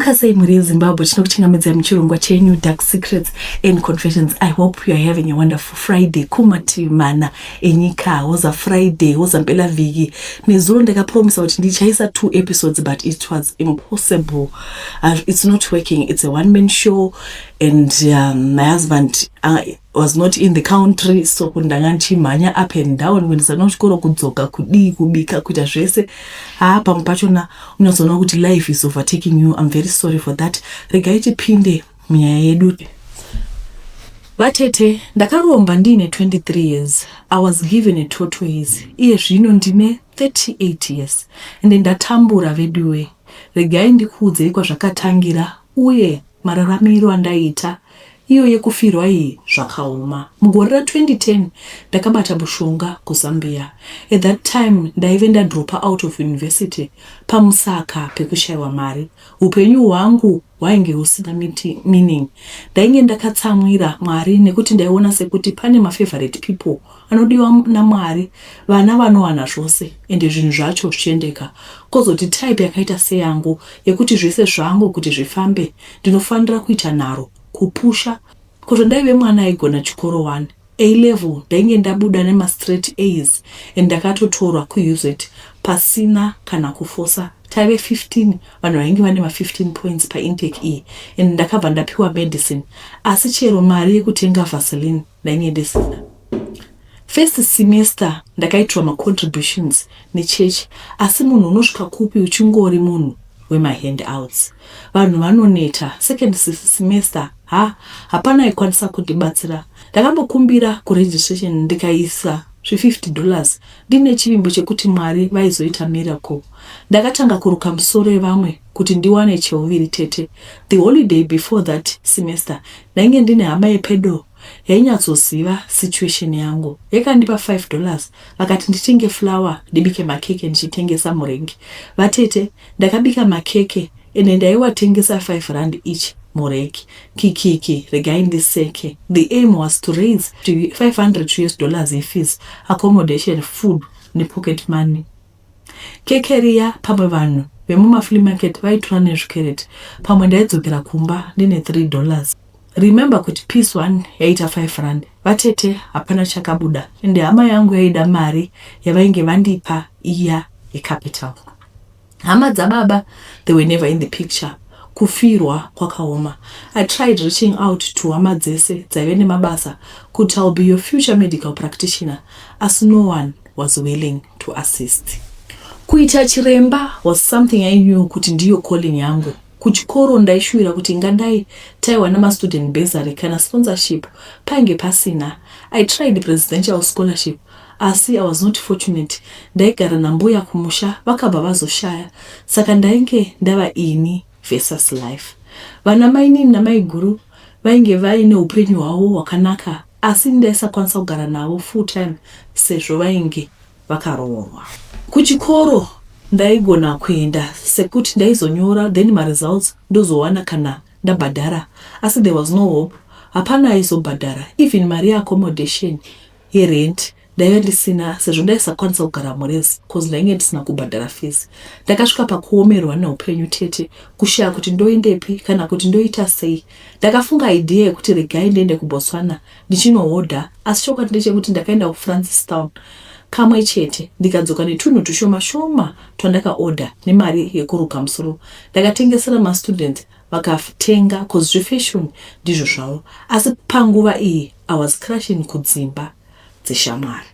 Makasei muri Zimbabwe tinokuchingamidza muchirongwa chenyu Dark Secrets and Confessions. I hope you are having a wonderful Friday. Kumati mana enyika was Friday was mpela viki. Nezuro ndakapromise kuti ndichaisa 2 episodes but it was impossible. It's not working. It's a one-man show and my husband was not in the country, so kundanganchimhanya up and down when sanochikoro kudzoka kudi kubika kuita zvese pamupachona unozoona kuti life is overtaking you. I'm very sorry for that. Regai tipinde munyaya yedu. Vatete ndakaromba ndine 23 years. I was given a tortoise. Iye zvino ndine 38 years and ndatambura veduwe. Regai ndikuudze kwazvakatangira uye mararamiro andaita iyo yekufirwa iyi zvakaoma. Mugore 2010 ndakabata mushonga kuZambia. At that time ndaive ndadropa out of university pamusaka pekushaiwa mari. Upenyu hwangu hwainge husina meaning. Ndainge ndakatsamwira Mwari nekuti ndaiona sekuti pane my favorite people anodiwa naMwari, vana vanowana zvose ende zvinhu zvacho zvichiendeka. Kozoti type yakaita seyangu yekuti zvese zvangu kuti zvifambe ndinofanira kuita naro kupusha. Kuti ndaive mwana aigona chikoro 1 A level ndainge ndabuda nema straight A's and ndakatotorwa kuUZ pasina kana kufosa. Taive 15 vanhu vainge vane ma 15 points pa intake E and ndakabva ndapiwa medicine asi chero mari yekutenga Vaseline ndainge ndisina. First semester ndakaitwa ma contributions nechurch asi munhu unosvika kupi uchingori munhu wema handouts. Vanhu vanoneta. Second semester hapana aikwanisa kundibatsira. Ndakambokumbira kuregistration ndikaisa $50 ndine chivimbo chekuti Mwari vaizoita miracle. Ndakatanga kuruka musoro yevamwe kuti ndiwane cheuviri tete. The holiday before that semester ndainge ndine hama yepedo yainyatsoziva situation yangu. Yakandipa $5 vakati nditenge flour ndibike makeke ndichitengesa murengi. Vatete ndakabika makeke ende ndaiwatengesa R5 each murengi. Kiki regai ndiseke. The aim was to raise $500 fees, accommodation, food ne pocket money. Kekeria pamwe vanhu vemuma flea market vaitora nezvikereti. Pamwe ndaidzokera kumba ndine $3. Remember kuti piece 1 yaita R5. Vatete hapana chakabuda ende hama yangu yaida mari yavainge vandipa iya yecapital. Hama dzababa, they were never in the picture. Kufirwa kwakaoma. I tried reaching out to hama dzese dzaive nemabasa kuti I'll be your future medical practitioner as no one was willing to assist. Kuita chiremba was something I knew kuti ndiyo calling yangu. Kuchikoro ndaishuvira kuti ngadai taiwa nama student bursary kana sponsorship painge pasina. I tried presidential scholarship asi I was not fortunate. Ndaigara nambuya kumusha vakabva vazoshaya. Saka ndainge ndava ini versus life. Vana maini namai guru vainge vaine upenyu hwavo hwakanaka asi ndaisakwanisa kugara navo full time sezvo vainge vakaroorwa. Kuchikoro ndaigona kuenda sekuti ndaizonyora then my results ndozowana kana ndabhadhara asi there was no hope. Hapana aizobhadhara even mari accommodation yerent ndaive ndisina sezvo ndaisakwanisa kugara murezi cause ndainge ndisina kubhadhara fees. Ndakasvika pakuomerwa neupenyu tete kushaya kuti ndoendepi kana kuti ndoita sei. Ndakafunga idea yekuti regai ndiende kuBotswana ndichinohodha asi chokwadi ndechekuti ndakaenda kuFrancistown kamwe chete ndikadzoka netunhu tushoma twandakaorder nemari yekuruka musoro. Ndakatengesera ma students vakatenga cause zvefashion ndizvo zvavo asi panguva iyi I was crashing kudzimba dzeshamwari.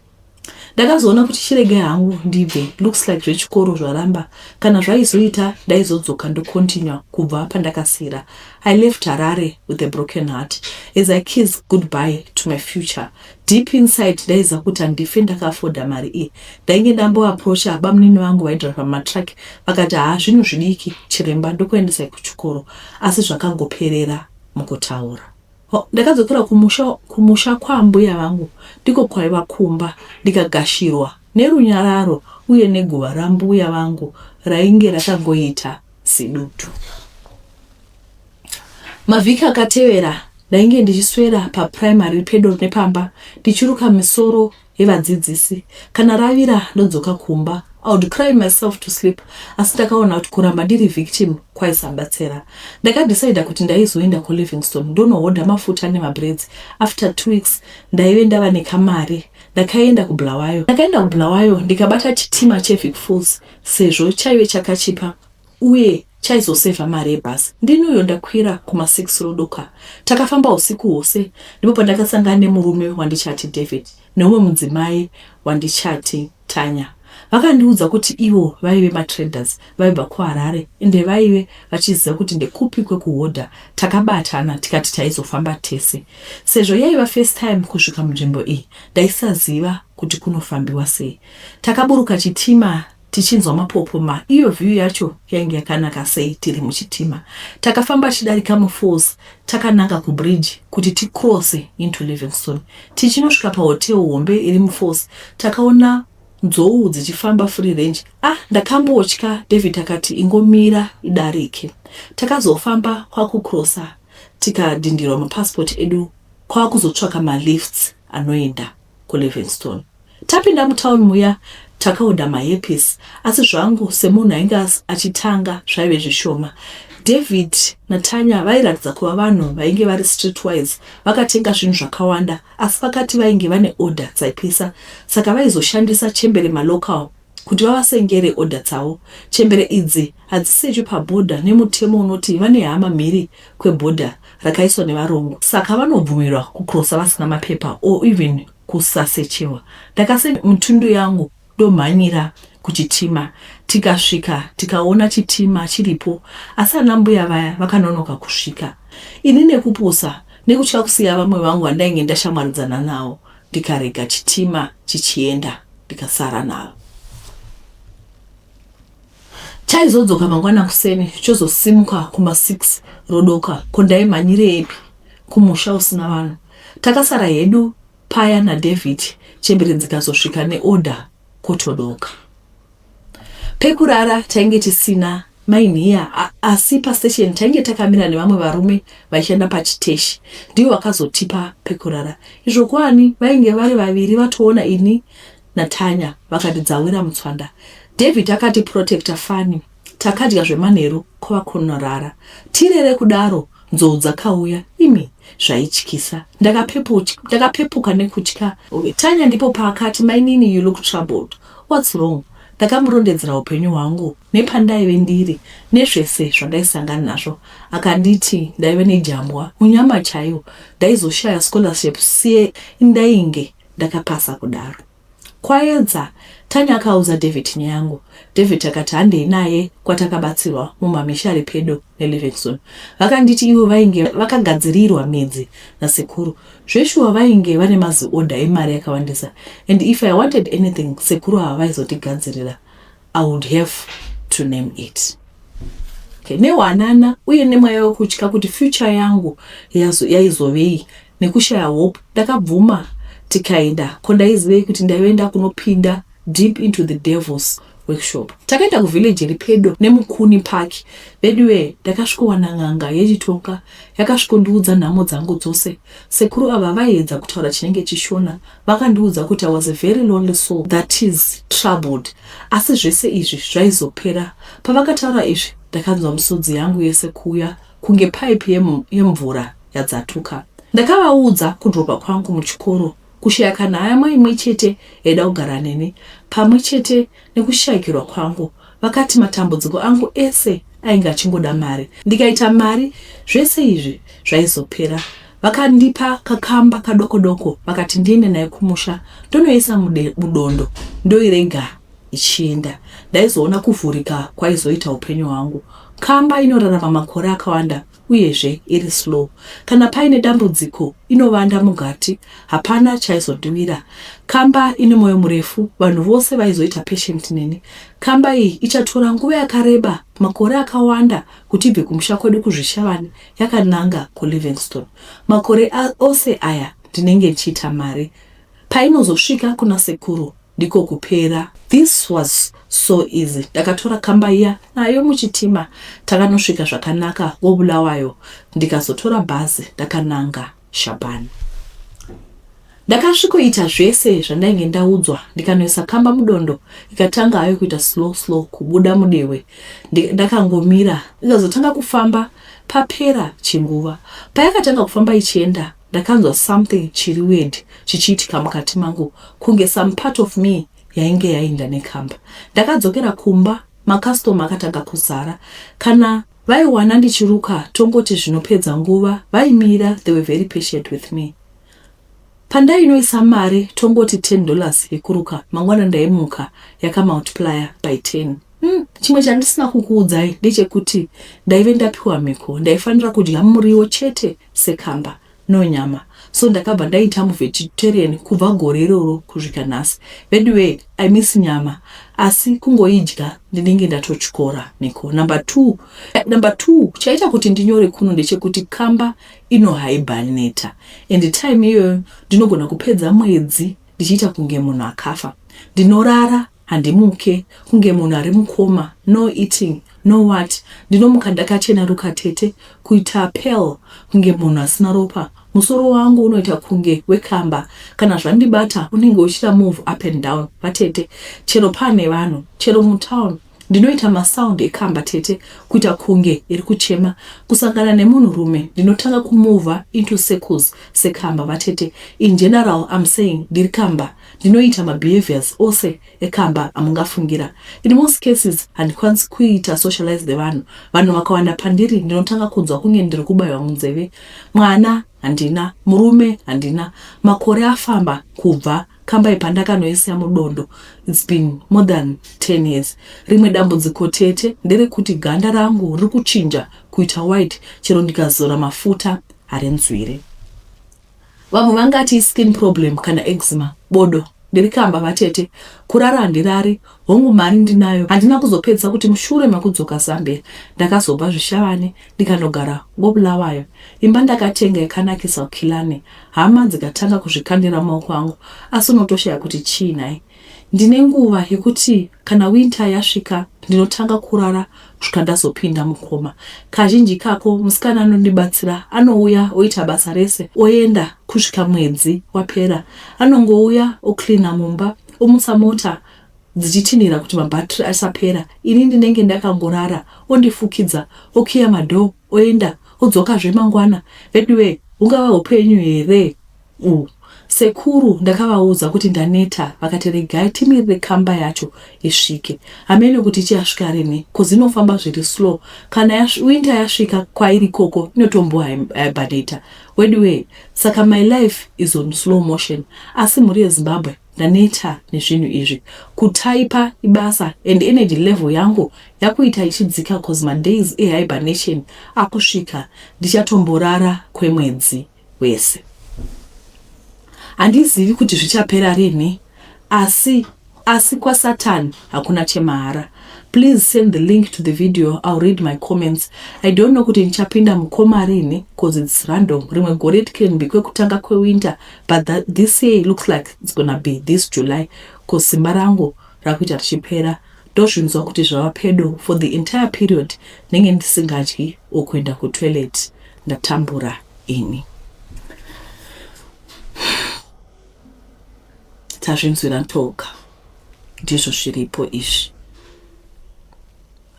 Ndakazoona kuti chirege hangu ndibve looks like zvechikoro zvaramba kana zvaizoita ndaizodzoka ndocontinue kubva pandakasira. I left Harare with a broken heart as I kissed goodbye to my future. Deep inside ndaiziva kuti handife ndakafoda mari iyi. Ndainge ndamboapproacha bamunini vangu vaidhira matrack vakati zvinhu zvidiki chiremba ndokuendesai kuchikoro asi zvakangoperera mukutaura. Ndakadzokera kumusha kwambuya vangu ndiko kwaiva kumba ndikagashirwa nerunyararo uye neguva rambuya vangu rainge rakangoita sidutu. Mavhiki akatevera ndainge ndichiswera paprimary pedo nepamba ndichiruka misoro yevadzidzisi. Kana ravira ndodzoka kumba I would cry myself to sleep. Asi ndakaona kuti kuramba ndiri victim kwaisabatsira. Ndakadecide kuti ndaizoenda kuLivingstone ndonohodha mafuta nemabraids. After 2 weeks ndaive ndava nekamari. Ndakaenda kuBulawayo ndikabata chitima cheVic Falls sezvo chaive chakachipa uye chaizosevha mari yebhasi. Ndinoyo ndakwira kuma6 rodoka. Takafamba usiku hwose ndipo pandakasangana nemurume wandichati David neumwe mudzimai wandichati Tanya. Vakandiudza kuti ivo vaive matraders vaibva kuHarare ende vaive vachiziva kuti ndekupi kwekuhodha. Takabatana tikati taizofamba tese. Sezvo yaiva first time kusvika munzvimbo iyi, ndaisaziva kuti kunofambiwa sei. Takaburuka chitima tichinzwa mapopoma. Iyo view yacho yainge yakanaka sei tiri muchitima. Takafamba chidarika mufalls, takananga kubridge kuti tikrose into Livingstone. Tichinosvika pahotel hombe iri mufalls, takaona nzou dzichifamba free range. Ndakambotya. David akati ingomira idarike. Takazofamba kwakukrosa tikadindirwa mapassport edu kwakuzotsvaka malifts anoenda kuLivingstone. Tapinda mutown muya takaoda maepis, asi zvangu semunhu ainge achitanga zvaive zvishoma. David naTanya vairatidza kuva vanhu vainge vari streetwise, vakatenga zvinhu zvakawanda, asi vakati vainge vane order dzaipisa, saka vaizoshandisa chembere malocal kuti vavasengere order dzavo. Chembere idzi hadzisechi pabhodha nemutemo unoti vane hama mhiri kwebhodha rakaiswa nevarungu, saka vanobvumirwa kukrosa vasina mapepa or even kusasechewa. Ndakase mutundu yangu ndomhanyira kuchitima. Tikasvika tikaona chitima chiripo, asi anambuya vaya vakanonoka kusvika. Ini nekupusa nekutya kusiya vamwe vangu vandainge ndashamwaridzana navo, ndikarega chitima chichienda ndikasara navo. Chaizodzoka mangwana kuseni chozosimuka kuma6 rodoka. Kondaimhanyire epi? Kumusha usina vanhu. Takasara hedu paya naDavid. Chembere dzikazosvika neorder kotodoka. Pekurara tainge tisina mainhiya, asi pastation tainge takamira nevamwe varume vaishanda pachiteshi. Ndivo vakazotipa pekurara. Izvo kwani vainge vari vaviri vatoona ini naTanya vakatidzawira mutswanda. David akati protector Fanny. Takadya zvemanheru kwavakunorara. Tirere kudaro nzou dzakauya. Imi zvaityisa. Ndakapepuka nekutya. Tanya ndipo paakati, "My Nini, you look troubled. What's wrong?" Ndakamurondedzera upenyu hwangu nepandaive ndiri nezvese zvandaisangana nazvo. Akanditi ndaive nejambwa munyama chaiwo, ndaizoshaya scholarship siye ndainge ndakapasa kudaro. Kwaedza Tanya akaudza David nyangu. David akati handei naye kwatakabatsirwa mumamisha pedo neLivingstone. Vakanditi ivo vainge vakagadzirirwa midzi nasekuru. Zveshuwa vainge vane maziorder emari yakawandisa. And if I wanted anything, sekuru havaizotigadzirira. I would have to name it. Newanana uye nemweya wekutya kuti future yangu yaizovei nekushaya hope, ndakabvuma tikaenda. Kondaizivei kuti ndaienda kunopinda deep into the devil's workshop. Takaenda kuvillage ripedo neMukuni Park. Bedwe ndakasvikowana n'anga yechitonga yakasvikondiudza nhamo dzangu dzose. Sekuru ava vaiedza kutaura chinenge chishona. Vakandiudza kuti I was a very lonely soul that is troubled. Asi zvese izvi zvaizopera. Pavakataura izvi ndakanzwa misodzi yangu yese kuya kunge pipe yemvura yadzatuka. Ndakavaudza kudropa kwangu muchikoro, kushaya kana hama imwe chete yaida kugara neni, pamwe chete nekushayikirwa kwangu. Vakati matambudziko angu ese ainge achingoda mari. Ndikaita mari, zvese izvi zvaizopera. Vakandipa kakamba kadoko-doko, vakati ndiende naye kumusha, ndonoisa mudondo, ndoirega ichienda. Ndaizoona kuvhurika kwaizoita upenyu hwangu. Kamba inorarama makore akawanda uyezve iri slow. Kana paine dambudziko inovanda mugati, hapana chaizodiwira. Kamba ine moyo murefu, vanhu vose vaizoita patient neni. Kamba iyi ichatora nguva yakareba, makore akawanda kuti ibve kumusha kwedu kuzvishavani yakananga kuLivingstone. Makore ose aya ndinenge ndichiita mari. Painozosvika kuna sekuru ndiko kupera. This was so easy. Ndakatora kamba iya nayo muchitima, takanosvika zvakanaka kuBulawayo. Ndikazotora bhazi ndakananga Shabani. Ndakasvikoita zvese zvandainge ndaudzwa, ndikanoisa kamba mudondo, ikatanga hayo kuita slow kubuda mudewe. Ndakangomira, ikazotanga kufamba, papera chinguva. Payakatanga kufamba ichienda, ndakanzwa something chiri weird chichiitika mukati mangu, kunge some part of me yainge yaenda nekamba. Ndakadzokera kumba, makastoma akatanga kuzara. Kana vaiwana ndichiruka tongoti zvinopedza nguva, vaimira, they were very patient with me. Pandainoisa mari tongoti $10 yekuruka, mangwana ndaimuka yakamultiplier by 10. Chimwe chandisina kukuudzai ndechekuti ndaive ndapiwa mhiko, ndaifanira kudya muriwo chete sekamba no nyama. So ndakabva ndaita vegetarian kubva gore iroro kusvika nhasi. By the way, I miss nyama, asi kungoidya ndinenge ndatotyora mhiko. Number 2 chaita kuti ndinyore kuno ndechekuti kamba inohibernata, and time iyoyo ndinogona kupedza mwedzi ndichiita kunge munhu akafa. Ndinorara handimuke kunge munhu ari mukoma, no eating, no what. Ndinomuka ndakacheneruka tete, kuita pale kunge munhu asina ropa. Musoro wangu unoita kunge wekamba, kana zvandibata unenge uchita move up and down. Vatete, chero pane vanhu, chero mutown, ndinoita masound ekamba tete, kuita kunge iri kuchema. Kusangana nemunhu rume, ndinotanga kumova into circles sekamba. Vatete, in general I'm saying ndiri kamba, ndinoita mabehaviors ose ekamba amungafungira. In most cases handikwanisi kuita socialize the vanhu vakawanda pandiri, ndinotanga kunzwa kunge ndiri kubayiwa munzeve. Mwana handina, murume handina, makore afamba kubva kamba ipandakanoisa mudondo. It's been more than 10 years. Rimwe dambudziko tete nderekuti ganda rangu riri kuchinja kuita white chero ndikazora mafuta harenzwire. Vamwe vangati skin problem kana eczema, bodo. Ndiri kamba vatete, kurara handirari, hongu mari ndinayo. Handina kuzopedza kuti mushure makudzoka Zambia ndakazobva zvishavane ndikanogara ngoBulawayo. Imba ndakatenga yakanakisa Kilane, hama dzikatanga kuzvikandira maoko angu, asi unotoshaya kuti chiinai. Ndine nguva yekuti kana winter yasvika ndinotanga kurara kusvika ndazopinda mukoma. Kazhinji kako musikana anondibatsira, anouya oita basa rese, oenda kusvika mwedzi wapera. Anongouya ocleana mumba, omutsa mota dzichitinira kuti mabhatiri asapera. Ini ndinenge ndakangorara, ondifukidza, okiya madho, oenda, odzoka zvemangwana. Anyway, ungava upenyu here? Sekuru ndakavaudza kuti ndaneta, vakati regai timirire kamba yacho isvike. Hamene kuti chiasvika rini, kuzinofamba zviri slow. Kana winter yasvika kwairi koko, inotombohibernata. Anyway, saka my life is on slow motion. Asi muri yeZimbabwe ndaneta nezvinhu izvi. Kutaipa ibasa and energy level yangu yakuita ichidzika cause my days ehibernation akusvika. Ndichatomborara kwemwedzi wese. Handizivi kuti zvichapera rini, asi kwa Satan hakuna chemahara. Please send the link to the video, I'll read my comments. I don't know kuti nichapinda mukoma rini, cause it's random. Rimwe gore can be kwekutanga kwewinter, but this year it looks like it's gonna be this July, cause simba rangu rakuita richipera. Ndozvinzwa kuti zvava pedo for the entire period nenge ndisingadyi okuenda kutoilet. Ndatambura ini. Tazvinzwira ntoka, ndizvo zviripo izvi.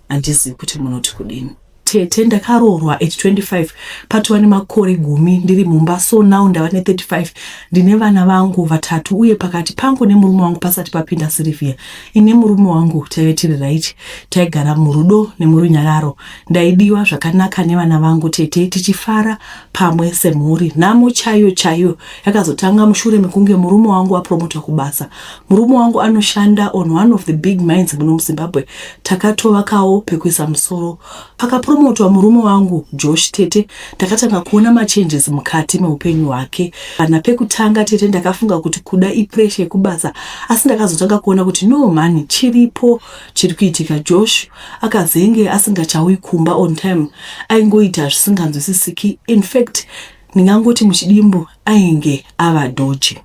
Handizivi kuti munoti kudini. Tete ndakarorwa at 25, patova nemakore 10 ndiri mumba, so now ndava ne35. Ndine vana vangu vatatu, uye pakati pangu nemurume wangu pasati papinda Sylvia. Ine murume wangu taive tiri right, taigara murudo nemurunyararo. Ndaidiwa zvakanaka nevana vangu tete, tichifara pamwe semhuri. Nhamo chaiyo yakazotanga mushure mekunge murume wangu apromotwa kubasa. Murume wangu anoshanda on one of the big mines muno muZimbabwe. Takatovakawo pekuisa musoro. Pakapromotwa murume wangu Josh tete, ndakatanga kuona machanges mukati meupenyu hwake. Kana pekutanga tete ndakafunga kuti kuda ipressure yekubasa, asi ndakazotanga kuona kuti no man, chiripo chiri kuitika. Josh akazenge asingachauyi kumba on time, aingoita zvisinganzwisisiki. In fact, ndingangoti muchidimbu ainge ava dodgy.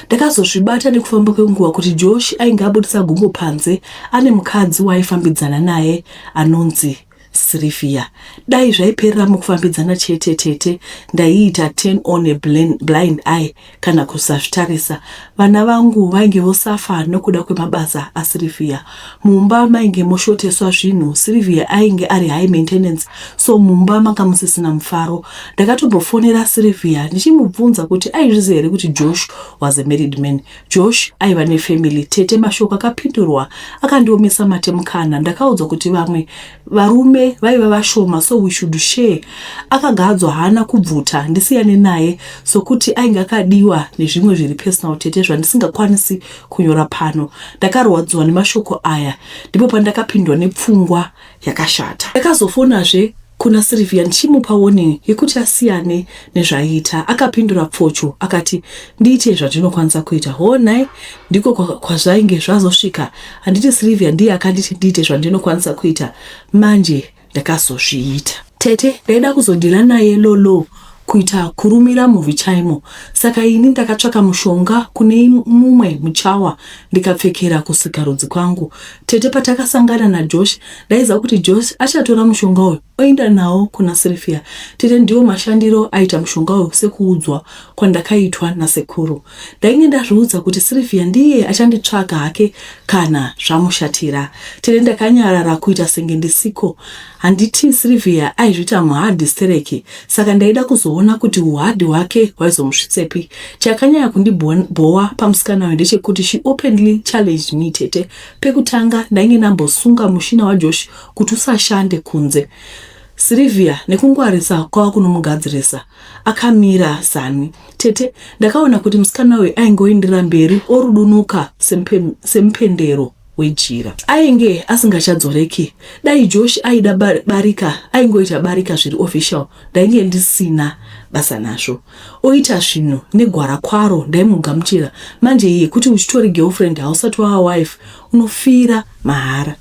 Ndakazozvibata nekufamba kwenguva kuti Josh ainge abudisa gumbo panze, ane mukadzi waifambidzana naye anonzi Sylvia. Dai zvaiperera mukufambidzana chete ndaiita 10 on a blind eye kana kusazvitarisa. Vana vangu vainge vosafa nokuda kwemabasa aSylvia. Mumba mainge moshoteswa zvinhu. Sylvia ainge ari high maintenance, so mumba manga musisina mufaro. Ndakatombofonera Sylvia ndichimubvunza kuti aizviziva here kuti Josh was a married man. Josh aiva nefamily. Tete mashoko akapindurwa akandiomesa mate mukana. Ndakaudzwa kuti vamwe varume vaiva vashoma, so we should share. Akagadzwa hana kubvuta ndisiyane naye sokuti ainge akadiwa nezvimwe zviri personal tete zvandisingakwanisi kunyora pano. Ndakarwadzwa nemashoko aya, ndipo pandakapindwa nepfungwa yakashata. Ndakazofonazve kuna Sylvia ndichimupa warning yekuti asiyane nezvaiita. Akapindura pfocho akati ndiite zvandinokwanisa kuita. Honai ndiko kwazvainge zvazosvika. Handiti Sylvia ndiye akanditi ndiite zvandinokwanisa kuita. Manje ndakazozviita. Tete ndaida kuzodila naye lolo kuita kurumira movie chaimo. Saka ini ndakatsvaka mushonga kune mumwe muchawa ndikapfekera kusika rudzi kwangu. Tete patakasangana na Josh ndaiza kuti Josh achatora mushonga uyu oenda nawo kuna Sylvia. Tete ndiwo mashandiro aita mushonga uyu sekuudzwa kwandakaitwa nasekuru. Ndainge ndazviudza kuti Sylvia ndiye achanditsvaga hake kana zvamushatira. Tete ndakanyarara kuita senge ndisiko. Handiti Sylvia aizvita muhard hysteric, saka ndaida kuzoona kuti uhadi hwake hwaizomusvitsepi. Chakanyanya kundibhowa pamusikana uyu ndechekuti she openly challenged me. Tete pekutanga ndainge ndambosunga mushina waJosh kuti usashande kunze. Sylvia nekungwarisa kwava kunomugadzirisa akamira sani. Tete ndakaona kuti musikana uyu aingoendera mberi orudunuka semupendero wejira. Ainge asingachadzoreki. Dai Josh aida barika aingoita barika zviri official, ndainge ndisina basa nazvo. Oita zvinhu negwara kwaro ndaimugamuchira. Manje iye kuti uchitori girlfriend hausati wava wife unofira mahara.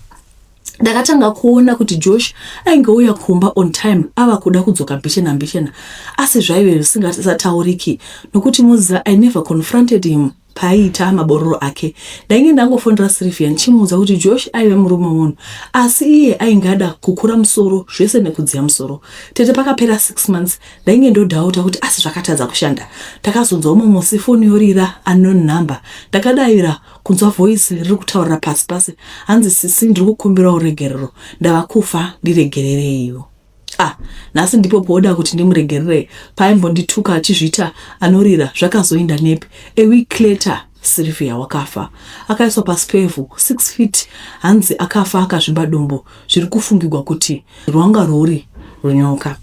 Ndakatanga kuona kuti Josh aingeuya kumba on time ava kuda kudzoka mbishena asi zvaive zvisingatauriki nokuti muziva I never confronted him paiita mabororo ake. Ndainge ndangofondera Sylvia ndichimuudza kuti Josh aive murume munhu asi iye aingada kukura musoro zvese nekudziya musoro. Tete pakapera 6 months ndainge ndodhauta kuti asi zvakatadza kushanda. Takazonzwa umwe musi foni yorira unknown number. Ndakadavira kunzwa voice riri kutaurira pasi hanzi sisi ndiri kukumbira uregerero, ndava kufa ndiregerereiwo. Nasi ndipo poda kuti ndimuregerere paimbondituka achizvita anorira zvakazoenda nepi. A week later Sylvia wakafa. Akaiswa pasipevhu 6 feet. Hanzi akafa akazvimba dumbu. Zviri kufungirwa kuti rwanga rwuri runyoka.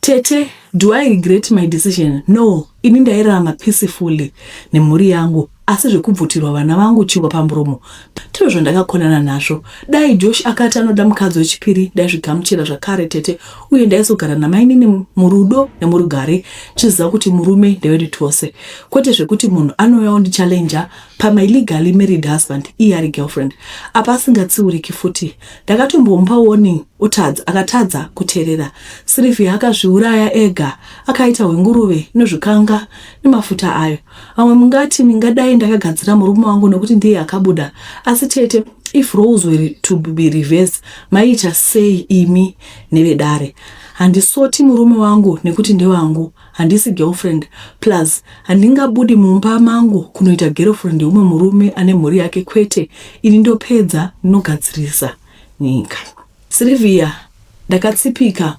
Tete, do I regret my decision? No, ini ndairarama peacefully nemhuri yangu. Asi zvekubvutirwa vana vangu chingwa pamuromo ndizvo zvandakakonana nazvo. Dai Josh akati anoda mukadzi wechipiri ndaizvigamuchira zvakare Tete, uye ndaizogara namainini murudo nemurugare chiziva kuti murume ndewedu tose, kwete zvekuti munhu anouyawo ndichallenja pama illegally married husband iye ari girlfriend. Apa asingatsiuriki futi. Ndakatombomupa warning akatadza kuteerera. Sylvia akazviuraya ega, akaita hwenguruve inozvikanga nemafuta ayo. Vamwe mungati mingadai ndakagadzira murume wangu nokuti ndiye akabuda, asi Tete, if roles were to be reversed, maiita sei imi nevedare? Handisoti murume wangu nekuti ndewangu, handisi girlfriend, plus handingabudi mumba mangu kunoita girlfriend umwe murume ane mhuri yake, kwete. Ini ndopedza ndinogadzirisa nyika. Sylvia ndakatsipika,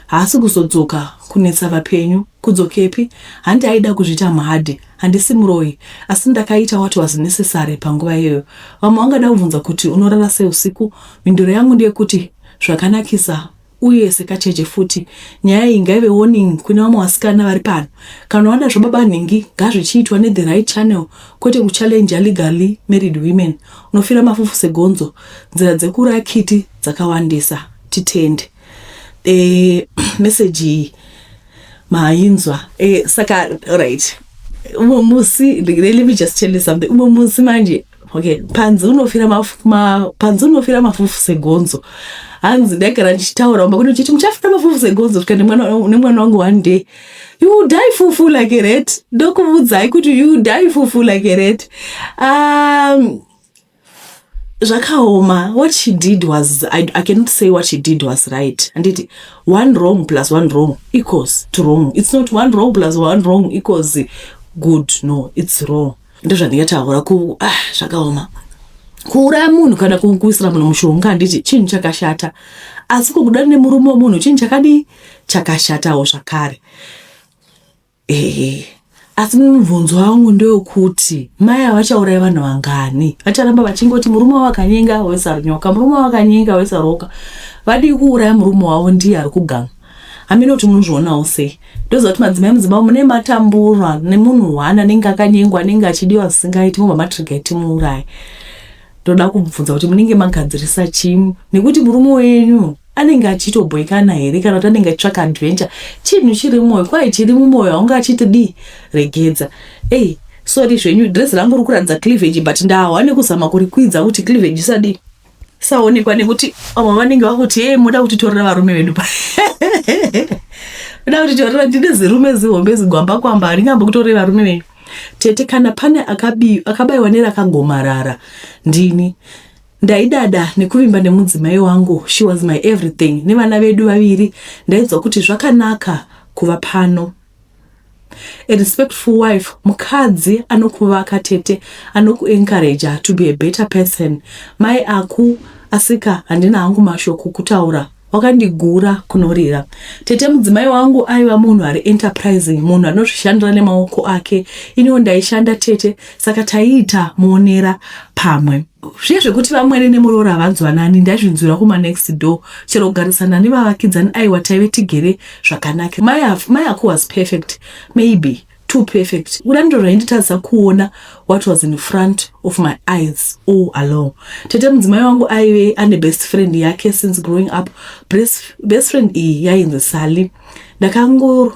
haasi kuzodzoka kunetsa vapenyu. Kudzokepi handi aida kuzvita mahadhi, handisi muroyi, asi ndakaita what was necessary panguva iyoyo. Vamwe vangada kubvunza kuti unorara sei usiku. Minduro yangu ndeyekuti zvakanakisa uye sekacheche futi. Nyaya iyi ngaive warning kune vamwe vasikana vari pano. Kana wada zvababa nhingi ngazvichiitwa ne-the right channel, kwete kuchallenge legally married women. Unofira mafufu segonzo. Nzira dzekuuraya kiti dzakawandisa. Titende. Message mainzwa. Saka, alright. Umusi, let me just tell you something. Umusi manje. Okay, panzi unofira mafufu segonzo. Hanzi ndagara ndichitaura umba kuti chiti muchafira mafufu segonzo tikati nemwana wangu one day. You die fufu like a rat. Ndokubudzai kuti you die fufu like a rat. Zvakaoma. What she did was, I cannot say what she did was right. And it, one wrong plus one wrong equals to wrong. It's not one wrong plus one wrong equals good. No, it's wrong. Ndozvandingataura ku zvakaoma. Kuuraya munhu kana kuisira munhu mushonga handiti chinhu chakashata. Asi kukudana nemurume womunhu chinhu chakadi chakashatawo zvakare. Asi mubvunzo wangu ndewokuti mai avachauraya vanhu vangani? Vacharamba vachingoti murume wakanyenga wesaronyoka, murume wakanyenga wesaroka. Vadi kuuraya murume wavo ndiye ari kuganga. Hamina kuti munozvionawo sei? Ndoziva kuti madzimai mudzimba mune matambura nemunhu wana anenge akanyengwa anenge achidiwa zvisingaiti mobva matirigeti muurayi. Ndoda kubvunza kuti munenge magadzirisa chii? Nekuti murume wenyu anenge achitobhoikana here kana kuti anenge achitsvaka adventure? Chinhu chiri mumwoyo, kwai chiri mumwoyo haunge achiti regedza. Sorry zvenyu, dress rangu riri kuratidza cleavage but ndawa nekuzama kurikwidza kuti cleavage isadi saonekwa nekuti vamwe vanenge vakuti muda kutitorera varume vedu pa. Muda kutitorera, ndine zirume zihombe zigwamba kwamba haringambokutorera varume venyu. Tete kana pane akabayiwa nerakagomarara ndini ndaidada nekuvimba nemudzimai wangu. She was my everything. Nevana vedu vaviri ndaidzwa kuti zvakanaka kuva pano. A respectful wife, mukadzi anokuvaka tete, anokuencourage to be a better person. Mai aku asika handina hangu mashoko kutaura, wakandigura kunorira. Tete mudzimai wangu aiva munhu ari enterprising, munhu anozvishandira nemaoko ake. Iniwo ndaishanda tete, saka taiita muonera pamwe. Zviye zvekuti vamwene nemurooro havanzwanani ndazvinzwira kuma next door. Chero kugarisana nevavakidzani aiwa taive tigere zvakanaka. My aku was perfect, maybe too perfect. Uda ndo zvainditadza kuona what was in front of my eyes all along. Tete mudzimai wangu aive ane best friend yake since growing up. Best friend iyi yainzi Sally.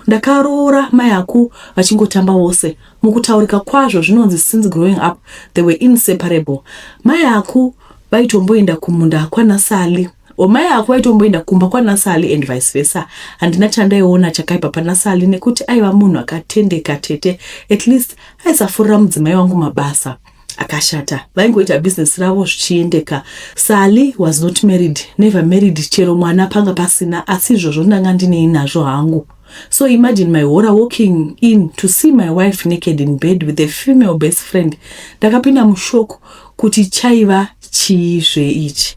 Ndakaroora mai aku vachingotamba vose. Mukutaurika kwazvo zvinonzi since growing up they were inseparable. Mai aku vaitomboenda kumunda kwana Sally. Mai aku vaitomboenda kumba kwana Sally and vice versa. Handina chandaiona chakaipa pana Sally nekuti aiva munhu akatendeka tete. At least aisafurira mudzimai wangu mabasa akashata. Vaingoita business ravo zvichiendeka. Sally was not married, never married, chero mwana panga pasina, asi izvozvo ndanga ndinei nazvo hangu. So imagine my horror walking in to see my wife naked in bed with a female best friend. Ndakapinda mushoko kuti chaiva chiizve ichi.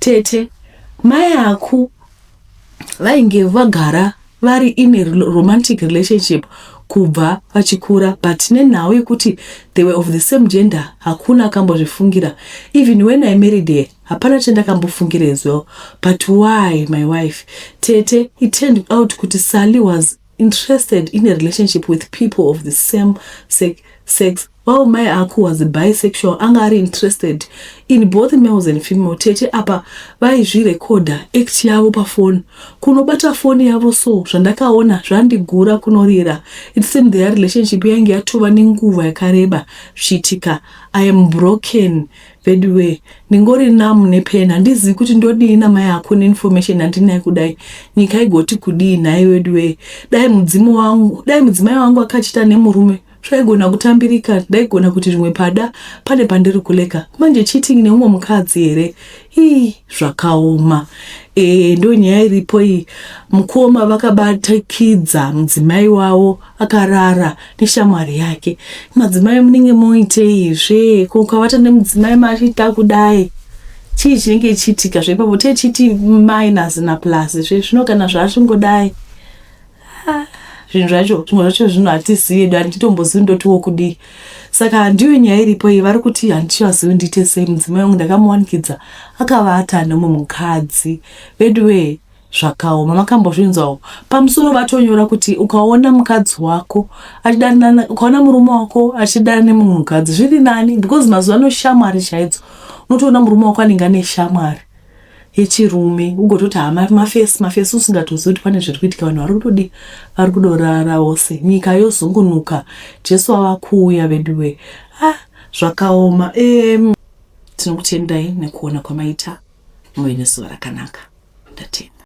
Tete, mai aku vainge vagara vari in a romantic relationship kubva vachikura, but nenhau yekuti they were of the same gender hakuna akambozvifungira. Even when I married her hapana chandakambofungira as well. But why my wife? Tete, it turned out kuti Sally was interested in a relationship with people of the same sex, while my aku was a bisexual, anga interested in both males and female. Tete apa vaizvirekodha act yavo pafoni, kunobata foni yavo so zvandakaona zvandigura kunorira. It seemed their relationship yange yatova nenguva yakareba zvichiitika. I am broken. Bedwe, ningori namu nepena, ndizi kuti ndodii na mai aku information handinayo kudai. Nyika igoti kudii naye wedwe. Dai mudzimai wangu akachita nemurume. Zvaigona kutambirika, ndaigona kuti zvimwe pada pane pandiri kuleka. Manje cheating neumwe mukadzi here. Zvakaoma. Ndo nyaya iripo iyi. Mukoma vakabatikidza mudzimai wavo akarara neshamwari yake. Madzimai munenge moitei izve? Kukavata nemudzimai machita kudai. Chii chinenge chiitika zvepapo techiti minus na plus zvinokana zvachingodai. Zvinhu zvacho zvimwe zvacho zvinhu hatizivi edu handitombozii ndotiwo kudii. Saka ndiyo nyaya iripo iyi, vari kuti handichivazivi ndiite sei. Mudzimai wangu ndakamuwanikidza akavata nemumwe mukadzi. Bedwe, zvakaoma. Makambozvinzwawo? Pamusoro vatonyora kuti ukaona mukadzi wako achidana, ukaona murume wako achidana nemumwe mukadzi zviri nani, because mazuva ano shamwari chaidzo. Unotoona murume wako anenge ane shamwari yechirume, ugototi mafesi usingatozivi kuti pane zviri kuitika. Vanhu vari kudorara vose, nyika yozungunuka. Jesu ava kuuya veduwe. Zvakaoma. Tinokutendai nekuona kwamaita muve nezuva rakanaka. Ndatenda.